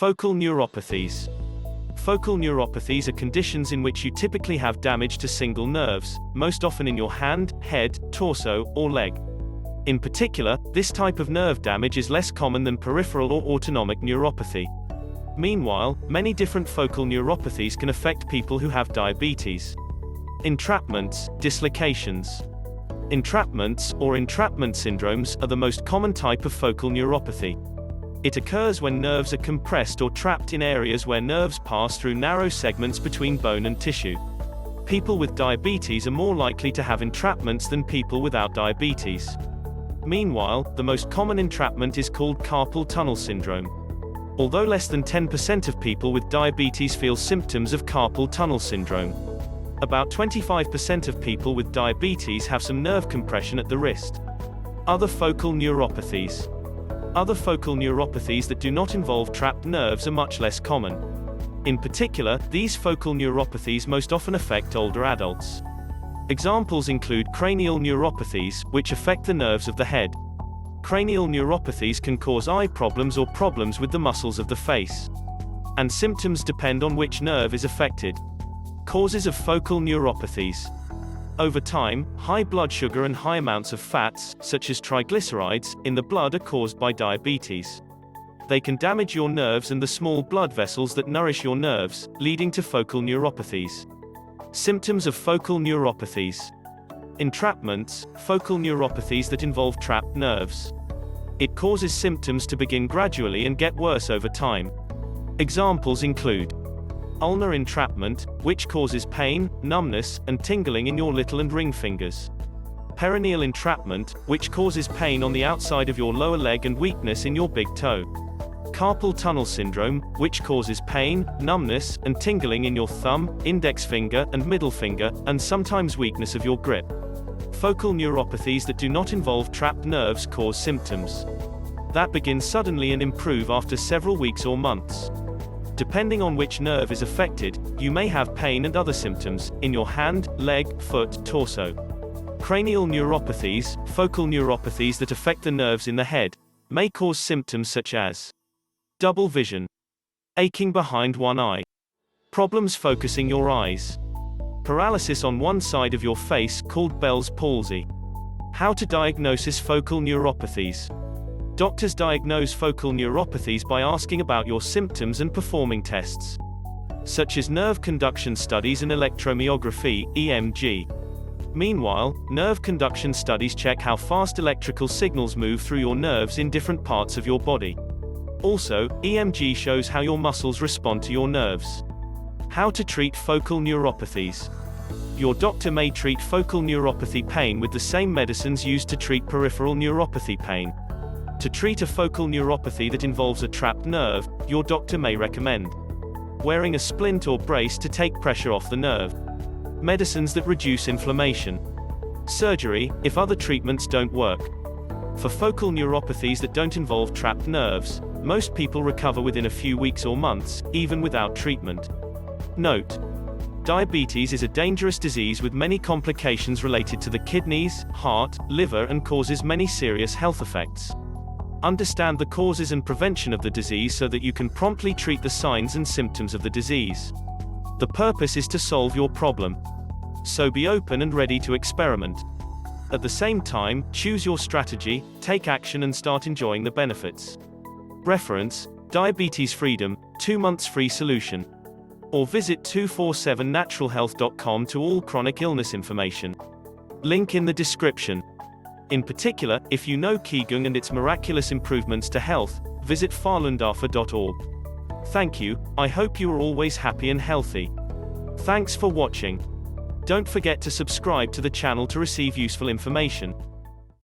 Focal neuropathies. Focal neuropathies are conditions in which you typically have damage to single nerves, most often in your hand, head, torso, or leg. In particular, this type of nerve damage is less common than peripheral or autonomic neuropathy. Meanwhile, many different focal neuropathies can affect people who have diabetes. Entrapments, dislocations. Entrapments, or entrapment syndromes, are the most common type of focal neuropathy. It occurs when nerves are compressed or trapped in areas where nerves pass through narrow segments between bone and tissue. People with diabetes are more likely to have entrapments than people without diabetes. Meanwhile, the most common entrapment is called carpal tunnel syndrome. Although less than 10% of people with diabetes feel symptoms of carpal tunnel syndrome. About 25% of people with diabetes have some nerve compression at the wrist. Other focal neuropathies. Other focal neuropathies that do not involve trapped nerves are much less common. In particular, these focal neuropathies most often affect older adults. Examples include cranial neuropathies, which affect the nerves of the head. Cranial neuropathies can cause eye problems or problems with the muscles of the face. And symptoms depend on which nerve is affected. Causes of focal neuropathies. Over time, high blood sugar and high amounts of fats, such as triglycerides, in the blood are caused by diabetes. They can damage your nerves and the small blood vessels that nourish your nerves, leading to focal neuropathies. Symptoms of focal neuropathies. Entrapments, focal neuropathies that involve trapped nerves. It causes symptoms to begin gradually and get worse over time. Examples include ulnar entrapment, which causes pain, numbness, and tingling in your little and ring fingers. Peroneal entrapment, which causes pain on the outside of your lower leg and weakness in your big toe. Carpal tunnel syndrome, which causes pain, numbness, and tingling in your thumb, index finger, and middle finger, and sometimes weakness of your grip. Focal neuropathies that do not involve trapped nerves cause symptoms that begin suddenly and improve after several weeks or months. Depending on which nerve is affected, you may have pain and other symptoms in your hand, leg, foot, torso. Cranial neuropathies, focal neuropathies that affect the nerves in the head, may cause symptoms such as double vision, aching behind one eye, problems focusing your eyes, paralysis on one side of your face called Bell's palsy. How to diagnose focal neuropathies. Doctors diagnose focal neuropathies by asking about your symptoms and performing tests, such as nerve conduction studies and electromyography, EMG. Meanwhile, nerve conduction studies check how fast electrical signals move through your nerves in different parts of your body. Also, EMG shows how your muscles respond to your nerves. How to treat focal neuropathies. Your doctor may treat focal neuropathy pain with the same medicines used to treat peripheral neuropathy pain. To treat a focal neuropathy that involves a trapped nerve, your doctor may recommend wearing a splint or brace to take pressure off the nerve, medicines that reduce inflammation, surgery, if other treatments don't work. For focal neuropathies that don't involve trapped nerves, most people recover within a few weeks or months, even without treatment. Note: diabetes is a dangerous disease with many complications related to the kidneys, heart, liver, and causes many serious health effects. Understand the causes and prevention of the disease so that you can promptly treat the signs and symptoms of the disease. The purpose is to solve your problem. So be open and ready to experiment. At the same time, choose your strategy, take action, and start enjoying the benefits. Reference: Diabetes Freedom, 2 months free solution. Or visit 247naturalhealth.com to all chronic illness information. Link in the description. In particular, if you know Qigong and its miraculous improvements to health, visit falundafa.org. Thank you, I hope you are always happy and healthy. Thanks for watching. Don't forget to subscribe to the channel to receive useful information.